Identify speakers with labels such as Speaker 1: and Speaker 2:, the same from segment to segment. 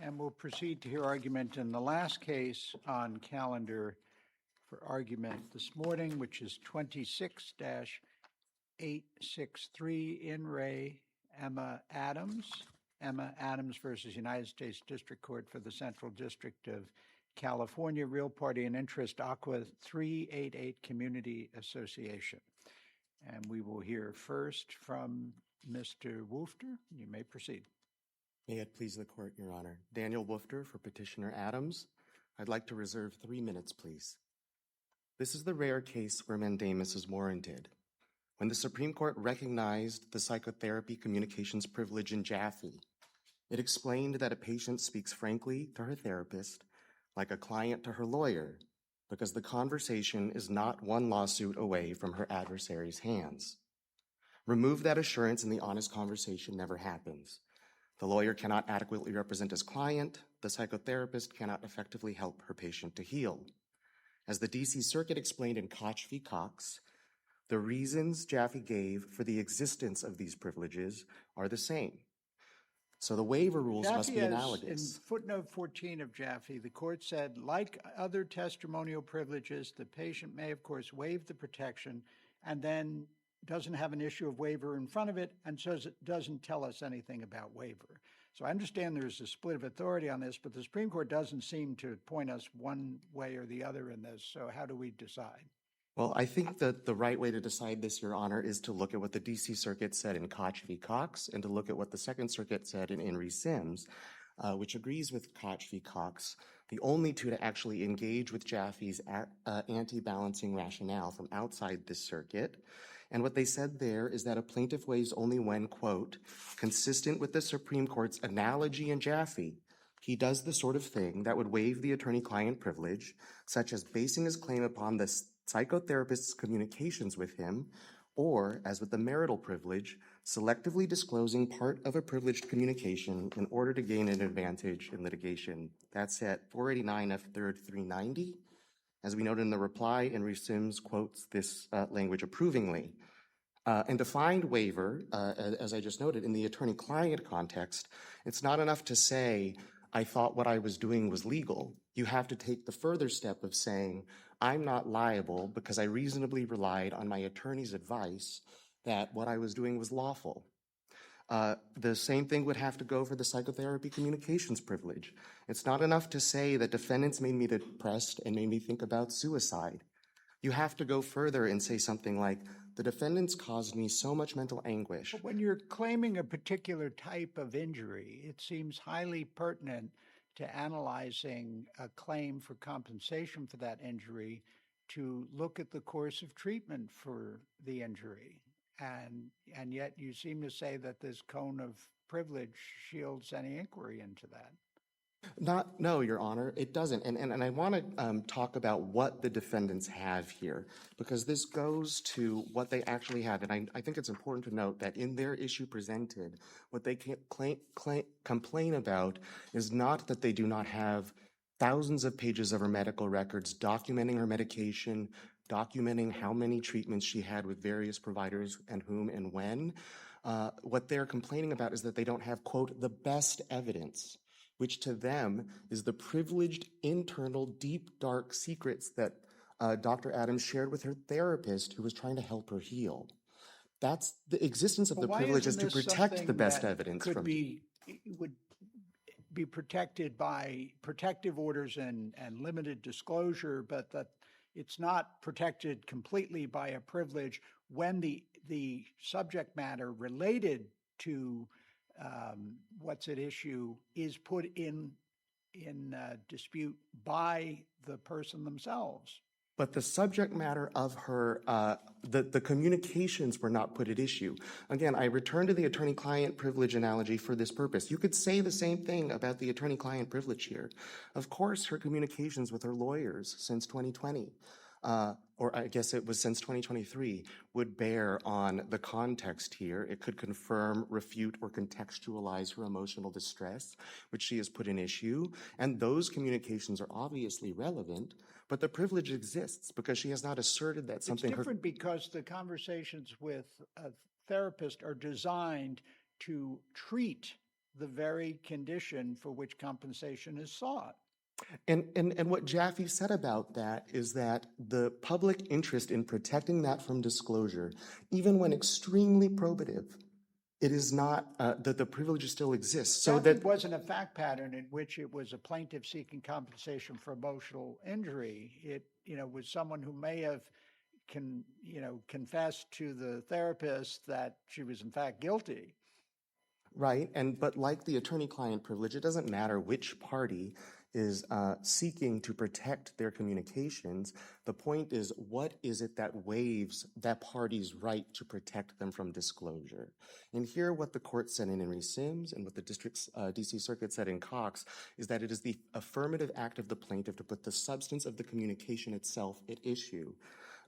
Speaker 1: And we'll proceed to hear argument in the last case on calendar for argument this morning, which is 26-863 in re Emma Adams. Emma Adams versus United States District Court for the Central District of California, Real Party and Interest, Aqua 388 Community Association. And we will hear first from Mr. Woofter. You may proceed.
Speaker 2: May it please the court, Your Honor. Daniel Woofter for Petitioner Adams. I'd like to reserve 3 minutes, please. This is the rare case where mandamus is warranted. When the Supreme Court recognized the psychotherapy communications privilege in Jaffe, it explained that a patient speaks frankly to her therapist like a client to her lawyer because the conversation is not one lawsuit away from her adversary's hands. Remove that assurance and the honest conversation never happens. The lawyer cannot adequately represent his client. The psychotherapist cannot effectively help her patient to heal. As the D.C. Circuit explained in Koch v. Cox, the reasons Jaffe gave for the existence of these privileges are the same. So the waiver rules must be analogous.
Speaker 1: In footnote 14 of Jaffe, the court said, like other testimonial privileges, the patient may, of course, waive the protection and then doesn't have an issue of waiver in front of it and says it doesn't tell us anything about waiver. So I understand there's a split of authority on this, but the Supreme Court doesn't seem to point us one way or the other in this. So how do we decide?
Speaker 2: Well, I think that the right way to decide this, Your Honor, is to look at what the D.C. Circuit said in Koch v. Cox and to look at what the Second Circuit said in Henry Sims, which agrees with Koch v. Cox, the only two to actually engage with Jaffe's anti-balancing rationale from outside this circuit. And what they said there is that a plaintiff waives only when, quote, consistent with the Supreme Court's analogy in Jaffe, he does the sort of thing that would waive the attorney-client privilege, such as basing his claim upon the psychotherapist's communications with him, or, as with the marital privilege, selectively disclosing part of a privileged communication in order to gain an advantage in litigation. That's at 489 F. 3rd 390. As we noted in the reply, Henry Sims quotes this language approvingly. And to find waiver, as I just noted, in the attorney-client context, it's not enough to say, I thought what I was doing was legal. You have to take the further step of saying, I'm not liable because I reasonably relied on my attorney's advice that what I was doing was lawful. The same thing would have to go for the psychotherapy communications privilege. It's not enough to say that defendants made me depressed and made me think about suicide. You have to go further and say something like, the defendants caused me so much mental anguish.
Speaker 1: But when you're claiming a particular type of injury, it seems highly pertinent to analyzing a claim for compensation for that injury to look at the course of treatment for the injury. And yet you seem to say that this cone of privilege shields any inquiry into that.
Speaker 2: No, Your Honor, it doesn't. And I want to talk about what the defendants have here, because this goes to what they actually have. And I think it's important to note that in their issue presented, what they complain about is not that they do not have thousands of pages of her medical records documenting her medication, documenting how many treatments she had with various providers and whom and when. What they're complaining about is that they don't have, quote, the best evidence, which to them is the privileged, internal, deep, dark secrets that Dr. Adams shared with her therapist who was trying to help her heal. That's the existence of the privilege is to protect the best evidence from
Speaker 1: would be protected by protective orders and limited disclosure, but that it's not protected completely by a privilege when the subject matter related to what's at issue is put in dispute by the person themselves.
Speaker 2: But the subject matter of her, the communications were not put at issue. Again, I return to the attorney-client privilege analogy for this purpose. You could say the same thing about the attorney-client privilege here. Of course, her communications with her lawyers since 2020, or I guess it was since 2023, would bear on the context here. It could confirm, refute, or contextualize her emotional distress, which she has put in issue. And those communications are obviously relevant, but the privilege exists because she has not asserted that something.
Speaker 1: It's different because the conversations with a therapist are designed to treat the very condition for which compensation is sought.
Speaker 2: And what Jaffe said about that is that the public interest in protecting that from disclosure, even when extremely probative, it is not that the privilege still exists. So
Speaker 1: Jaffe
Speaker 2: that
Speaker 1: wasn't a fact pattern in which it was a plaintiff seeking compensation for emotional injury. It, was someone who may have confessed to the therapist that she was in fact guilty.
Speaker 2: right, but like the attorney-client privilege, it doesn't matter which party is seeking to protect their communications. The point is, what is it that waives that party's right to protect them from disclosure? And here, what the court said in Henry Sims and what the district's DC Circuit said in Cox is that it is the affirmative act of the plaintiff to put the substance of the communication itself at issue.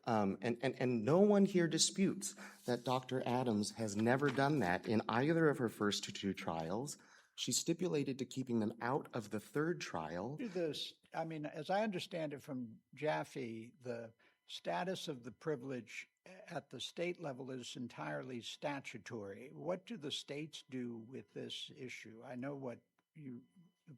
Speaker 2: And no one here disputes that Dr. Adams has never done that in either of her first two trials. She stipulated to keeping them out of the third trial.
Speaker 1: As I understand it from Jaffe, the status of the privilege at the state level is entirely statutory. What do the states do with this issue? I know what the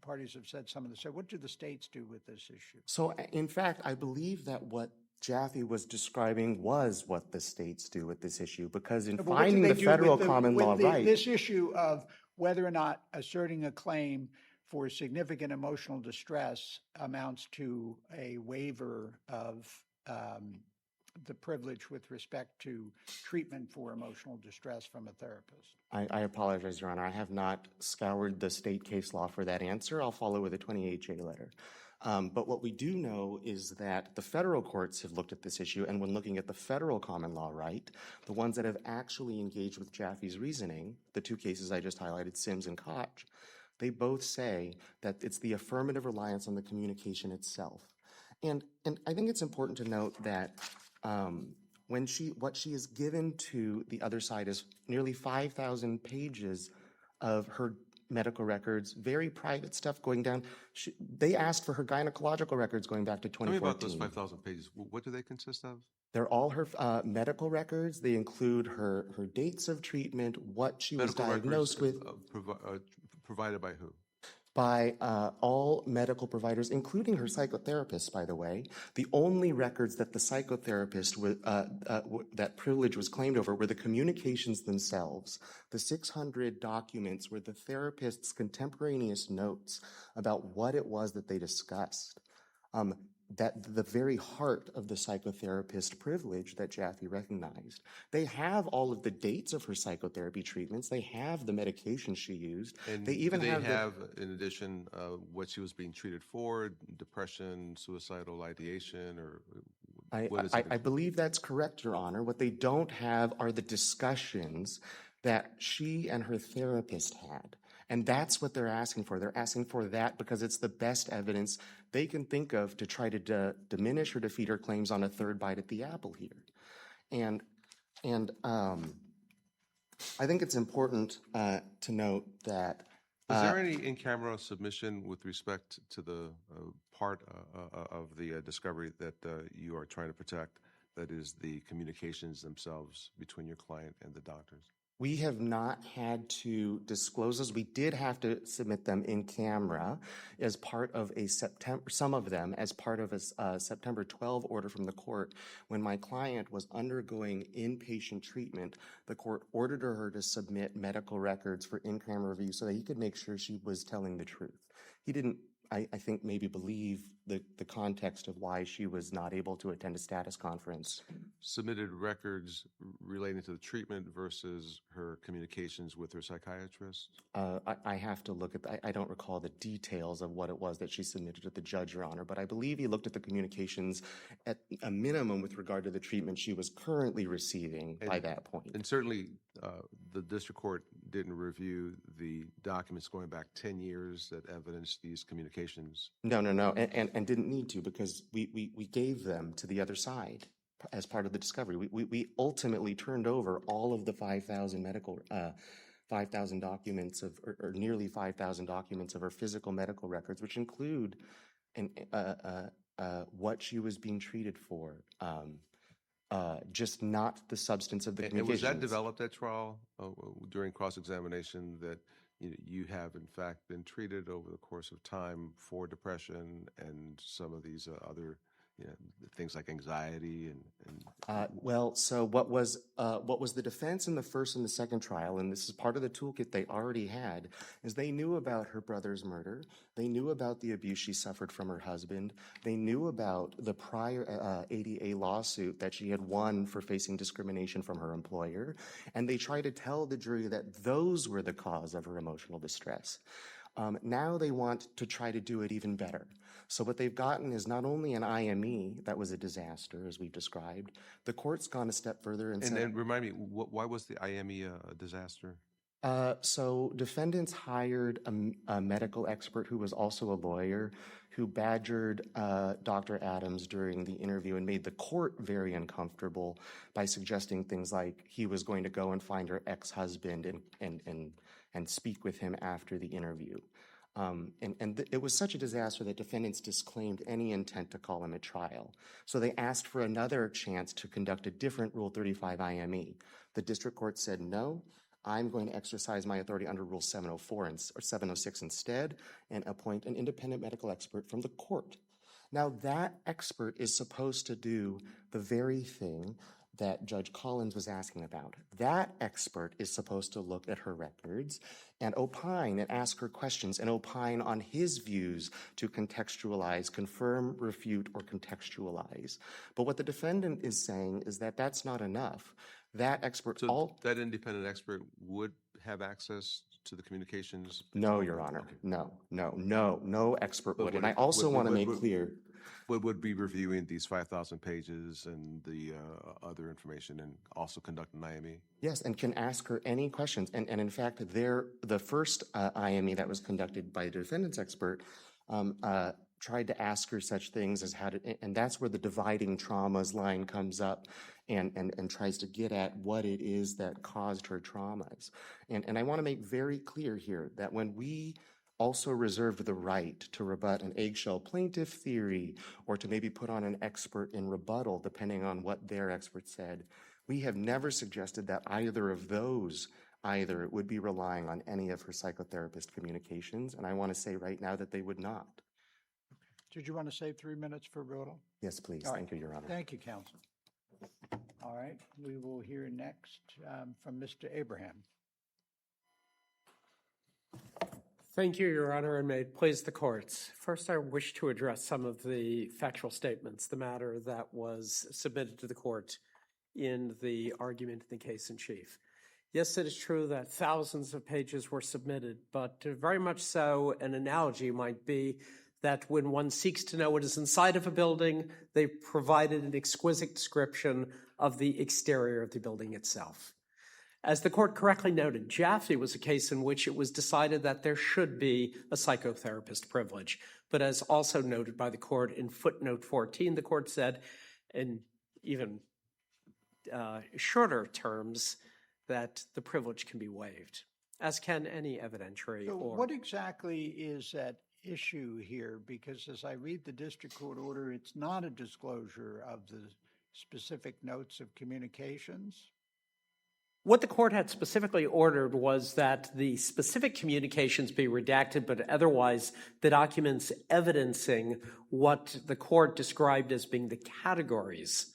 Speaker 1: parties have said, some of the, so what do the states do with this issue?
Speaker 2: So in fact, I believe that what Jaffe was describing was what the states do with this issue, because in finding the federal common law right.
Speaker 1: This issue of whether or not asserting a claim for significant emotional distress amounts to a waiver of the privilege with respect to treatment for emotional distress from a therapist.
Speaker 2: I apologize, Your Honor. I have not scoured the state case law for that answer. I'll follow with a 28-J letter. But what we do know is that the federal courts have looked at this issue, and when looking at the federal common law right, the ones that have actually engaged with Jaffe's reasoning, the two cases I just highlighted, Sims and Koch, they both say that it's the affirmative reliance on the communication itself. And I think it's important to note that what she has given to the other side is nearly 5,000 pages of her medical records, very private stuff going down. They asked for her gynecological records going back to 2014.
Speaker 3: Tell me about those 5,000 pages. What do they consist of?
Speaker 2: They're all her medical records. They include her dates of treatment, what she was diagnosed with.
Speaker 3: Provided by who?
Speaker 2: By all medical providers, including her psychotherapist, by the way. The only records that the psychotherapist, that privilege was claimed over, were the communications themselves. The 600 documents were the therapist's contemporaneous notes about what it was that they discussed. That the very heart of the psychotherapist privilege that Jaffe recognized. They have all of the dates of her psychotherapy treatments. They have the medication she used.
Speaker 3: And
Speaker 2: they even
Speaker 3: have in addition, what she was being treated for, depression, suicidal ideation, or what is it?
Speaker 2: I believe that's correct, Your Honor. What they don't have are the discussions that she and her therapist had. And that's what they're asking for. They're asking for that because it's the best evidence they can think of to try to diminish or defeat her claims on a third bite at the apple here. And I think it's important to note that.
Speaker 3: Is there any in-camera submission with respect to the part of the discovery that you are trying to protect, that is the communications themselves between your client and the doctors?
Speaker 2: We have not had to disclose those. We did have to submit them in camera as part of some of them as part of a September 12 order from the court. When my client was undergoing inpatient treatment, the court ordered her to submit medical records for in-camera review so that he could make sure she was telling the truth. He didn't, I think, maybe believe the context of why she was not able to attend a status conference.
Speaker 3: Submitted records relating to the treatment versus her communications with her psychiatrist?
Speaker 2: I have to look at I don't recall the details of what it was that she submitted to the judge, Your Honor, but I believe he looked at the communications at a minimum with regard to the treatment she was currently receiving by that point.
Speaker 3: And certainly the district court didn't review the documents going back 10 years that evidenced these communications?
Speaker 2: No, and didn't need to, because we gave them to the other side as part of the discovery. We ultimately turned over all of the 5,000 documents or nearly 5,000 documents of her physical medical records, which include what she was being treated for. just not the substance of the
Speaker 3: And
Speaker 2: communications.
Speaker 3: was that developed at trial during cross-examination that you have in fact been treated over the course of time for depression and some of these other things like anxiety and
Speaker 2: Well, so what was the defense in the first and the second trial, and this is part of the toolkit they already had, is they knew about her brother's murder. They knew about the abuse she suffered from her husband. They knew about the prior ADA lawsuit that she had won for facing discrimination from her employer. And they tried to tell the jury that those were the cause of her emotional distress. Now they want to try to do it even better. So what they've gotten is not only an IME that was a disaster, as we've described, the court's gone a step further and said—
Speaker 3: And remind me, why was the IME a disaster?
Speaker 2: So defendants hired a medical expert who was also a lawyer who badgered Dr. Adams during the interview and made the court very uncomfortable by suggesting things like he was going to go and find her ex-husband and speak with him after the interview. It was such a disaster that defendants disclaimed any intent to call him at trial. So they asked for another chance to conduct a different Rule 35 IME. The district court said, no, I'm going to exercise my authority under Rule 704 or 706 instead and appoint an independent medical expert from the court. Now, that expert is supposed to do the very thing that Judge Collins was asking about. That expert is supposed to look at her records and opine and ask her questions and opine on his views to contextualize, confirm, refute, or contextualize. But what the defendant is saying is that that's not enough. That expert—
Speaker 3: So that independent expert would have access to the communications?
Speaker 2: No, Your Honor. Okay. No expert would. And I also want to make clear—
Speaker 3: would be reviewing these 5,000 pages and the other information and also conduct an IME?
Speaker 2: Yes, and can ask her any questions. And in fact, the first IME that was conducted by a defendant's expert tried to ask her such things as how to— and that's where the dividing traumas line comes up and tries to get at what it is that caused her traumas. And I want to make very clear here that when we also reserved the right to rebut an eggshell plaintiff theory or to maybe put on an expert in rebuttal, depending on what their expert said, we have never suggested that either of those would be relying on any of her psychotherapist communications. And I want to say right now that they would not.
Speaker 1: Did you want to save 3 minutes for rebuttal?
Speaker 2: Yes, please.
Speaker 1: All right.
Speaker 2: Thank you, Your Honor.
Speaker 1: Thank you, counsel. All right, we will hear next from Mr. Abraham.
Speaker 4: Thank you, Your Honor, and may it please the courts. First, I wish to address some of the factual statements, the matter that was submitted to the court in the argument in the case in chief. Yes, it is true that thousands of pages were submitted, but very much so an analogy might be that when one seeks to know what is inside of a building, they provided an exquisite description of the exterior of the building itself. As the court correctly noted, Jaffe was a case in which it was decided that there should be a psychotherapist privilege. But as also noted by the court in footnote 14, the court said in even shorter terms that the privilege can be waived, as can any evidentiary.
Speaker 1: So what exactly is at issue here? Because as I read the district court order, it's not a disclosure of the specific notes of communications.
Speaker 4: What the court had specifically ordered was that the specific communications be redacted, but otherwise the documents evidencing what the court described as being the categories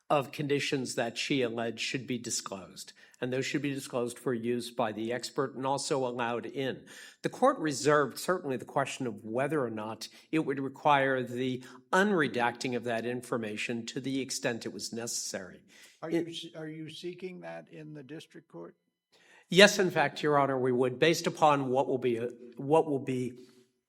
Speaker 4: of conditions that she alleged should be disclosed. And those should be disclosed for use by the expert and also allowed in. The court reserved certainly the question of whether or not it would require the unredacting of that information to the extent it was necessary.
Speaker 1: Are you seeking that in the district court?
Speaker 4: Yes, in fact, Your Honor, we would, based upon what will be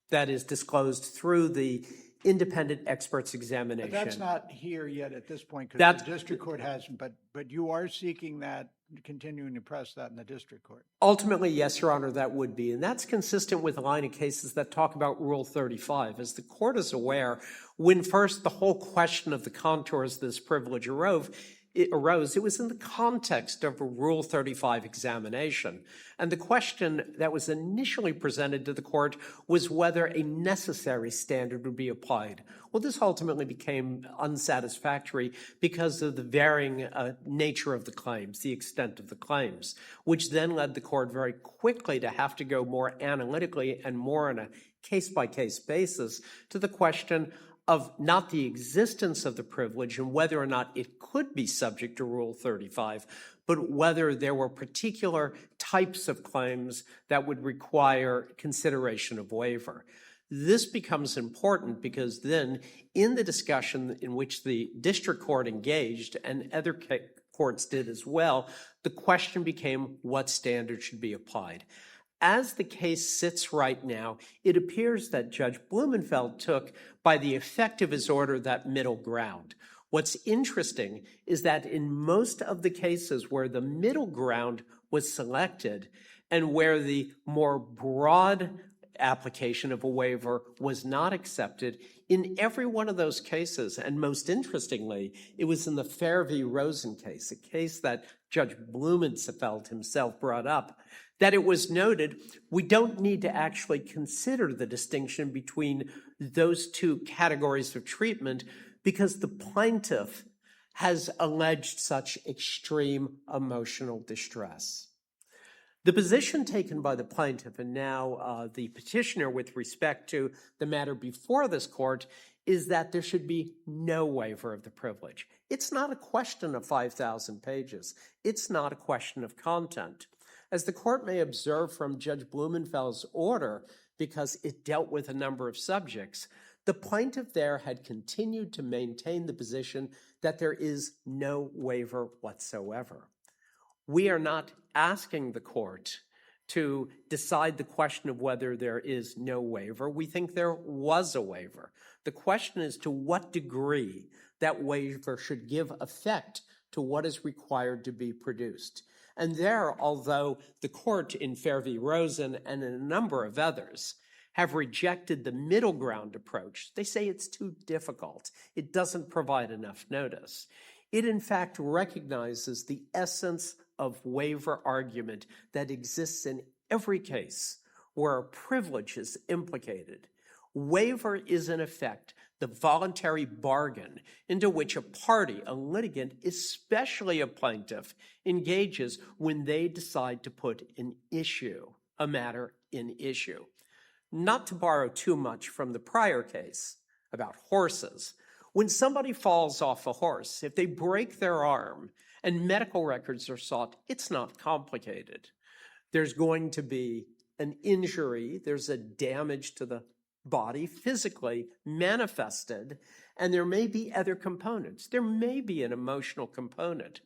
Speaker 4: that is disclosed through the independent expert's examination.
Speaker 1: But that's not here yet at this point because the district court hasn't, but you are seeking that, continuing to press that in the district court.
Speaker 4: Ultimately, yes, Your Honor, that would be. And that's consistent with a line of cases that talk about Rule 35. As the court is aware, when first the whole question of the contours of this privilege arose, it arose, it was in the context of a Rule 35 examination. And the question that was initially presented to the court was whether a necessary standard would be applied. Well, this ultimately became unsatisfactory because of the varying nature of the claims, the extent of the claims, which then led the court very quickly to have to go more analytically and more on a case-by-case basis to the question of not the existence of the privilege and whether or not it could be subject to Rule 35, but whether there were particular types of claims that would require consideration of waiver. This becomes important because then in the discussion in which the district court engaged and other courts did as well, the question became what standard should be applied. As the case sits right now, it appears that Judge Blumenfeld took, by the effect of his order, that middle ground. What's interesting is that in most of the cases where the middle ground was selected and where the more broad application of a waiver was not accepted, in every one of those cases, and most interestingly, it was in the Fair v. Rosen case, a case that Judge Blumenfeld himself brought up, that it was noted we don't need to actually consider the distinction between those two categories of treatment because the plaintiff has alleged such extreme emotional distress. The position taken by the plaintiff and now the petitioner with respect to the matter before this court is that there should be no waiver of the privilege. It's not a question of 5,000 pages. It's not a question of content. As the court may observe from Judge Blumenfeld's order, because it dealt with a number of subjects, the plaintiff there had continued to maintain the position that there is no waiver whatsoever. We are not asking the court to decide the question of whether there is no waiver. We think there was a waiver. The question is to what degree that waiver should give effect to what is required to be produced. And there, although the court in Fair v. Rosen and in a number of others have rejected the middle ground approach, they say it's too difficult. It doesn't provide enough notice. It, in fact, recognizes the essence of waiver argument that exists in every case where a privilege is implicated. Waiver is, in effect, the voluntary bargain into which a party, a litigant, especially a plaintiff, engages when they decide to put an issue, a matter in issue. Not to borrow too much from the prior case about horses, when somebody falls off a horse, if they break their arm and medical records are sought, it's not complicated. There's going to be an injury, there's a damage to the body physically manifested, and there may be other components. There may be an emotional component.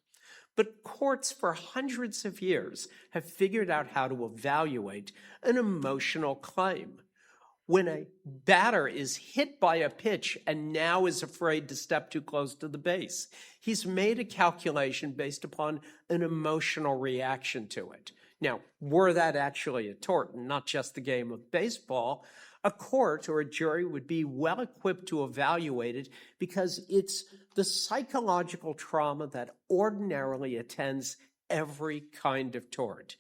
Speaker 4: But courts for hundreds of years have figured out how to evaluate an emotional claim. When a batter is hit by a pitch and now is afraid to step too close to the base, he's made a calculation based upon an emotional reaction to it. Now, were that actually a tort and not just the game of baseball, a court or a jury would be well equipped to evaluate it because it's the psychological trauma that ordinarily attends every kind of tort.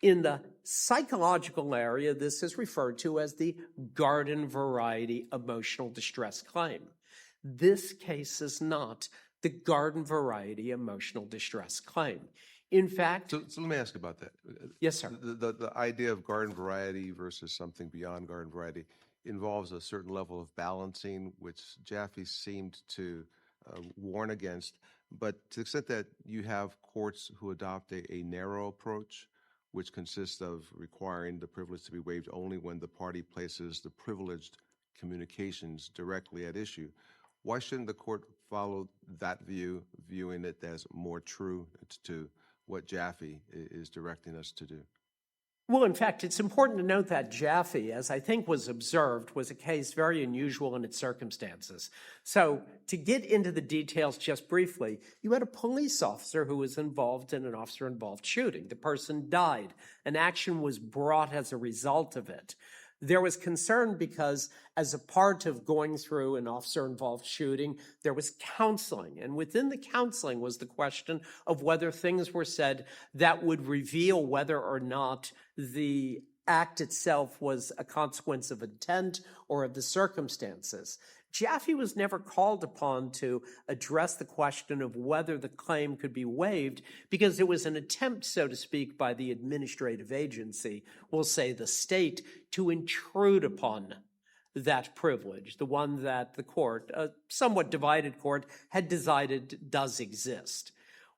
Speaker 4: In the psychological area, this is referred to as the garden variety emotional distress claim. This case is not the garden variety emotional distress claim. In fact—
Speaker 3: So let me ask about that.
Speaker 4: Yes, sir.
Speaker 3: The idea of garden variety versus something beyond garden variety involves a certain level of balancing, which Jaffe seemed to warn against. But to the extent that you have courts who adopt a narrow approach, which consists of requiring the privilege to be waived only when the party places the privileged communications directly at issue, why shouldn't the court follow that view, viewing it as more true to what Jaffe is directing us to do?
Speaker 4: Well, in fact, it's important to note that Jaffe, as I think was observed, was a case very unusual in its circumstances. So to get into the details just briefly, you had a police officer who was involved in an officer-involved shooting. The person died. An action was brought as a result of it. There was concern because as a part of going through an officer-involved shooting, there was counseling. And within the counseling was the question of whether things were said that would reveal whether or not the act itself was a consequence of intent or of the circumstances. Jaffe was never called upon to address the question of whether the claim could be waived because it was an attempt, so to speak, by the administrative agency, we'll say the state, to intrude upon that privilege, the one that the court, a somewhat divided court, had decided does exist.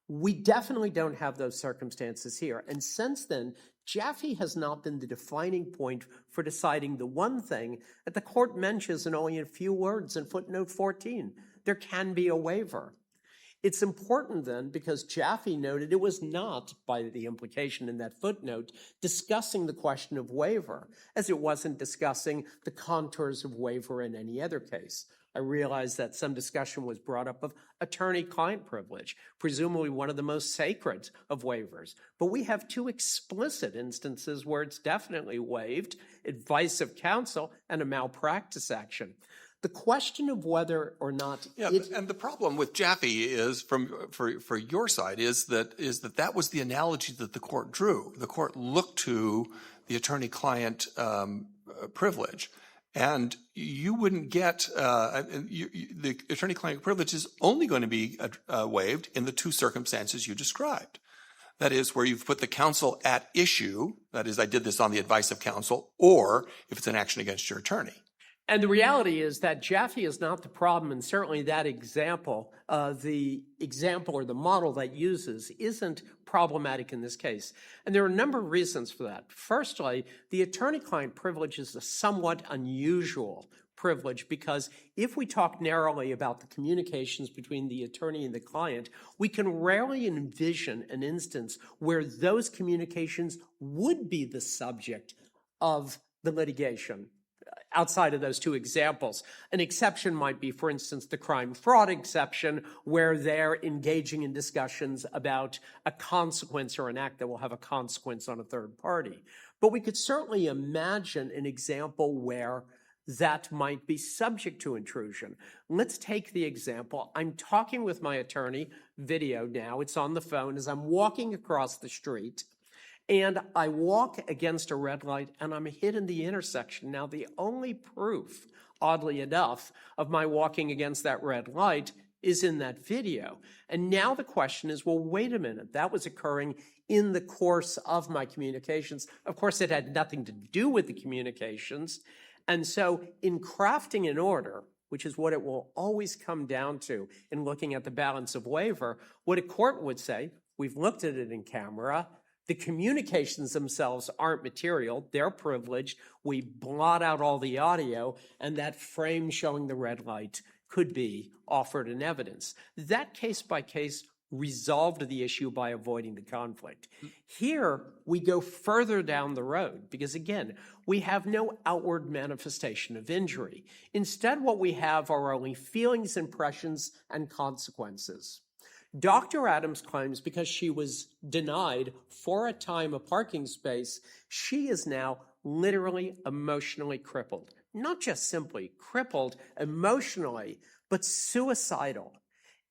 Speaker 4: We definitely don't have those circumstances here. And since then, Jaffe has not been the defining point for deciding the one thing that the court mentions in only a few words in footnote 14. There can be a waiver. It's important then because Jaffe noted it was not, by the implication in that footnote, discussing the question of waiver, as it wasn't discussing the contours of waiver in any other case. I realize that some discussion was brought up of attorney-client privilege, presumably one of the most sacred of waivers. But we have two explicit instances where it's definitely waived, advice of counsel and a malpractice action. The question of whether or not
Speaker 5: and the problem with Jaffe is, for your side, is that was the analogy that the court drew. The court looked to the attorney-client privilege. And you wouldn't get the attorney-client privilege is only going to be waived in the two circumstances you described. That is, where you've put the counsel at issue, that is, I did this on the advice of counsel, or if it's an action against your attorney.
Speaker 4: And the reality is that Jaffe is not the problem, and certainly that example, the example or the model that uses isn't problematic in this case. And there are a number of reasons for that. Firstly, the attorney-client privilege is a somewhat unusual privilege because if we talk narrowly about the communications between the attorney and the client, we can rarely envision an instance where those communications would be the subject of the litigation. Outside of those two examples. An exception might be, for instance, the crime-fraud exception, where they're engaging in discussions about a consequence or an act that will have a consequence on a third party. But we could certainly imagine an example where that might be subject to intrusion. Let's take the example. I'm talking with my attorney, video now, it's on the phone, as I'm walking across the street. And I walk against a red light and I'm hit in the intersection. Now, the only proof, oddly enough, of my walking against that red light is in that video. And now the question is, well, wait a minute, that was occurring in the course of my communications. Of course, it had nothing to do with the communications. And so in crafting an order, which is what it will always come down to in looking at the balance of waiver, what a court would say, we've looked at it in camera, the communications themselves aren't material, they're privileged. We blot out all the audio, and that frame showing the red light could be offered in evidence. That case by case resolved the issue by avoiding the conflict. Here, we go further down the road because, again, we have no outward manifestation of injury. Instead, what we have are only feelings, impressions, and consequences. Dr. Adams claims because she was denied for a time a parking space, she is now literally emotionally crippled. Not just simply crippled emotionally, but suicidal.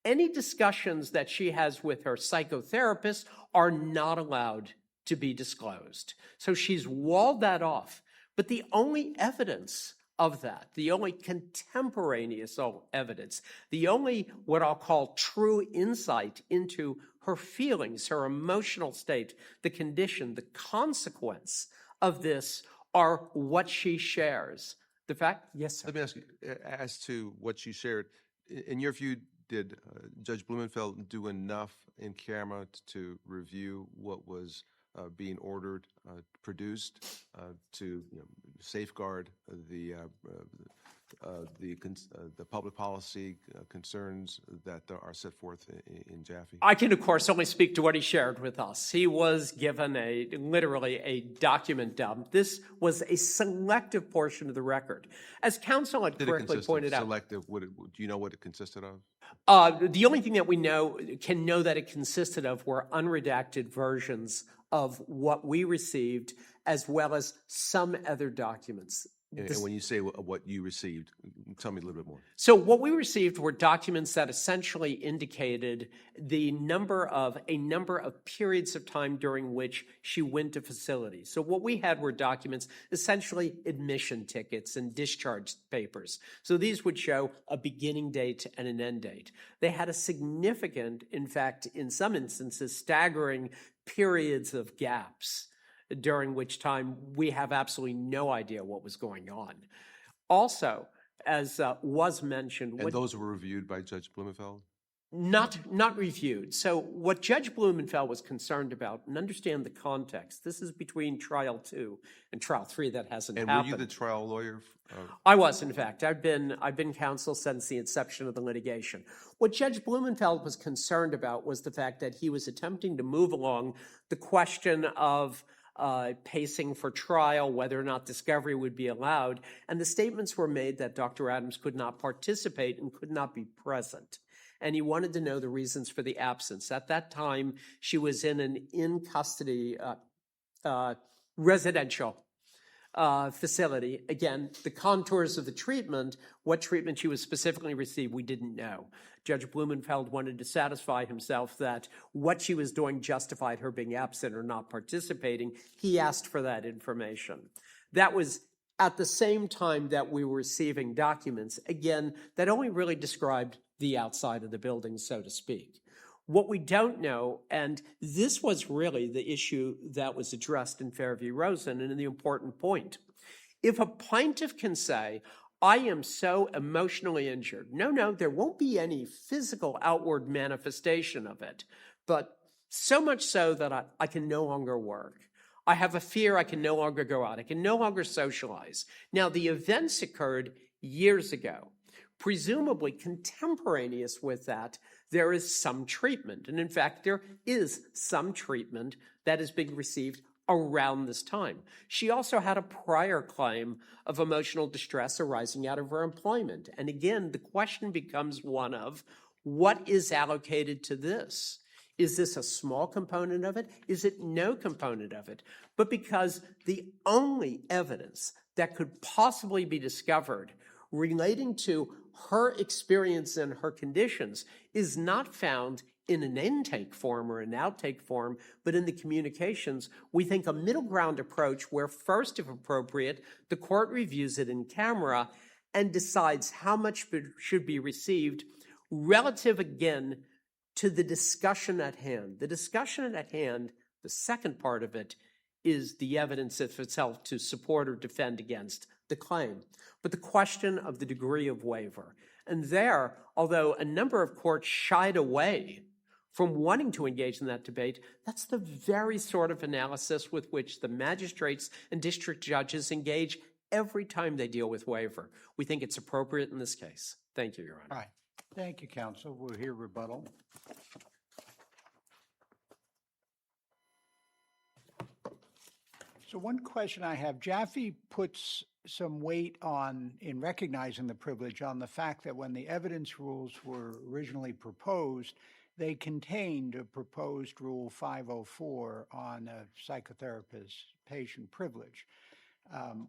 Speaker 4: Any discussions that she has with her psychotherapist are not allowed to be disclosed. So she's walled that off. But the only evidence of that, the only contemporaneous evidence, the only what I'll call true insight into her feelings, her emotional state, the condition, the consequence of this are what she shares. The fact, yes, sir.
Speaker 3: Let me ask you, as to what she shared, in your view, did Judge Blumenfeld do enough in camera to review what was being ordered, produced to safeguard the public policy concerns that are set forth in Jaffe?
Speaker 4: I can, of course, only speak to what he shared with us. He was given literally a document dump. This was a selective portion of the record. As counsel had correctly pointed out.
Speaker 3: Selective, do you know what it consisted of?
Speaker 4: The only thing that we can know that it consisted of were unredacted versions of what we received as well as some other documents.
Speaker 3: And when you say what you received, tell me a little bit more.
Speaker 4: So what we received were documents that essentially indicated a number of periods of time during which she went to facilities. So what we had were documents, essentially admission tickets and discharge papers. So these would show a beginning date and an end date. They had a significant, in fact, in some instances, staggering periods of gaps, during which time we have absolutely no idea what was going on. Also, as was mentioned—
Speaker 3: And those were reviewed by Judge Blumenfeld?
Speaker 4: Not reviewed. So what Judge Blumenfeld was concerned about, and understand the context, this is between Trial 2 and Trial 3 that hasn't happened.
Speaker 3: And were you the trial lawyer?
Speaker 4: I was, in fact. I've been counsel since the inception of the litigation. What Judge Blumenfeld was concerned about was the fact that he was attempting to move along the question of pacing for trial, whether or not discovery would be allowed, and the statements were made that Dr. Adams could not participate and could not be present. And he wanted to know the reasons for the absence. At that time, she was in an in-custody residential facility. Again, the contours of the treatment, what treatment she was specifically received, we didn't know. Judge Blumenfeld wanted to satisfy himself that what she was doing justified her being absent or not participating. He asked for that information. That was at the same time that we were receiving documents, again, that only really described the outside of the building, so to speak. What we don't know, and this was really the issue that was addressed in Fairview Rosen, and the important point. If a plaintiff can say, I am so emotionally injured, no, there won't be any physical outward manifestation of it, but so much so that I can no longer work. I have a fear I can no longer go out. I can no longer socialize. Now, the events occurred years ago. Presumably contemporaneous with that, there is some treatment. And in fact, there is some treatment that is being received around this time. She also had a prior claim of emotional distress arising out of her employment. And again, the question becomes one of what is allocated to this? Is this a small component of it? Is it no component of it? But because the only evidence that could possibly be discovered relating to her experience and her conditions is not found in an intake form or an outtake form, but in the communications, we think a middle ground approach where first, if appropriate, the court reviews it in camera and decides how much should be received relative, again, to the discussion at hand. The discussion at hand, the second part of it, is the evidence of itself to support or defend against the claim. But the question of the degree of waiver. And there, although a number of courts shied away from wanting to engage in that debate, that's the very sort of analysis with which the magistrates and district judges engage every time they deal with waiver. We think it's appropriate in this case. Thank you, Your Honor.
Speaker 1: All right. Thank you, counsel. We'll hear rebuttal. So one question I have, Jaffe puts some weight on, in recognizing the privilege, on the fact that when the evidence rules were originally proposed, they contained a proposed Rule 504 on a psychotherapist's patient privilege.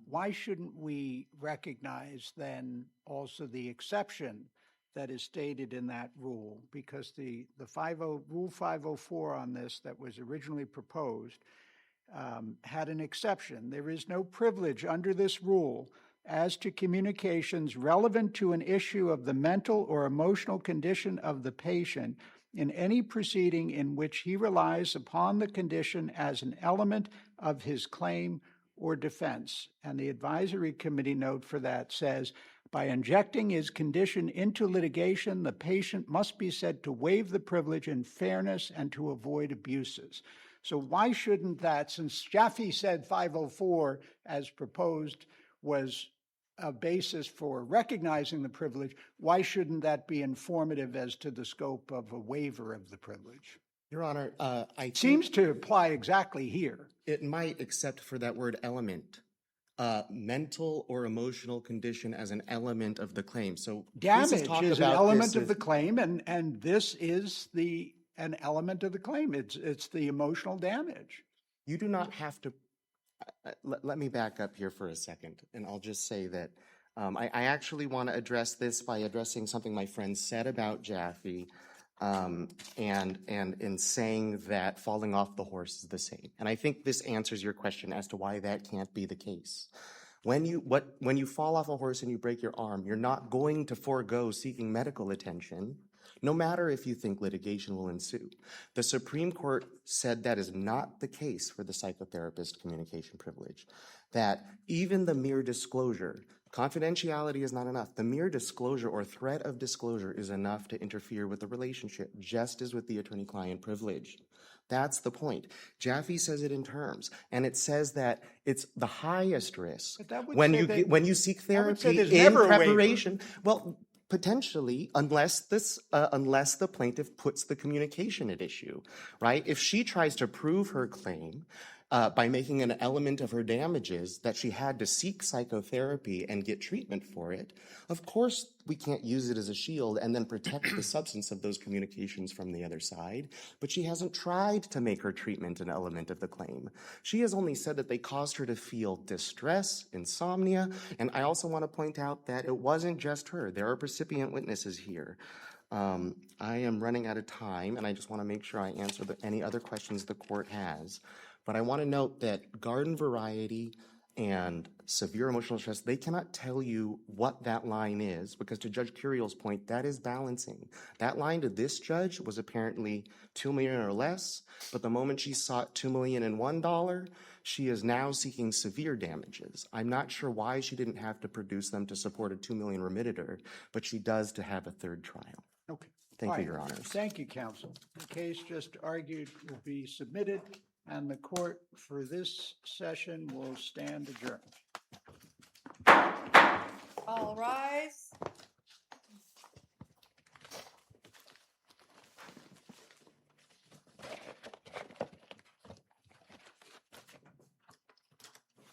Speaker 1: Why shouldn't we recognize then also the exception that is stated in that rule? Because the Rule 504 on this that was originally proposed had an exception. There is no privilege under this rule as to communications relevant to an issue of the mental or emotional condition of the patient in any proceeding in which he relies upon the condition as an element of his claim or defense. And the advisory committee note for that says, by injecting his condition into litigation, the patient must be said to waive the privilege in fairness and to avoid abuses. So why shouldn't that, since Jaffe said 504 as proposed was a basis for recognizing the privilege, why shouldn't that be informative as to the scope of a waiver of the privilege?
Speaker 2: Your Honor,
Speaker 1: It seems to apply exactly here.
Speaker 2: It might, except for that word element. Mental or emotional condition as an element of the claim. So
Speaker 1: Damage is an element of the claim, and this is an element of the claim. It's the emotional damage.
Speaker 2: You do not have to, Let me back up here for a second, and I'll just say that I actually want to address this by addressing something my friend said about Jaffe, and in saying that falling off the horse is the same. And I think this answers your question as to why that can't be the case. When you fall off a horse and you break your arm, you're not going to forego seeking medical attention, no matter if you think litigation will ensue. The Supreme Court said that is not the case for the psychotherapist communication privilege, that even the mere disclosure, confidentiality is not enough. The mere disclosure or threat of disclosure is enough to interfere with the relationship, just as with the attorney-client privilege. That's the point. Jaffe says it in terms, and it says that it's the highest risk
Speaker 1: But that would
Speaker 2: when
Speaker 1: say
Speaker 2: you
Speaker 1: that-
Speaker 2: when you seek
Speaker 1: that would say
Speaker 2: therapy
Speaker 1: there's
Speaker 2: in
Speaker 1: never a waiver.
Speaker 2: preparation. Well, potentially, unless the plaintiff puts the communication at issue, right? If she tries to prove her claim by making an element of her damages that she had to seek psychotherapy and get treatment for it, of course we can't use it as a shield and then protect the substance of those communications from the other side. But she hasn't tried to make her treatment an element of the claim. She has only said that they caused her to feel distress, insomnia, and I also want to point out that it wasn't just her. There are recipient witnesses here. I am running out of time, and I just want to make sure I answer any other questions the court has. But I want to note that garden variety and severe emotional stress, they cannot tell you what that line is, because to Judge Curiel's point, that is balancing. That line to this judge was apparently $2 million or less, but the moment she sought $2,001,001, she is now seeking severe damages. I'm not sure why she didn't have to produce them to support a $2 million remitted her, but she does to have a third trial.
Speaker 1: Okay.
Speaker 2: Thank
Speaker 1: All
Speaker 2: you,
Speaker 1: right.
Speaker 2: Your Honors.
Speaker 1: Thank you, counsel. The case just argued will be submitted, and the court for this session will stand adjourned.
Speaker 6: All rise.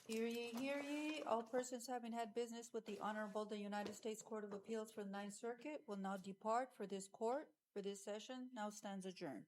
Speaker 6: Hear ye, hear ye. All persons having had business with the Honorable the United States Court of Appeals for the Ninth Circuit will now depart for this court. For this session now stands adjourned.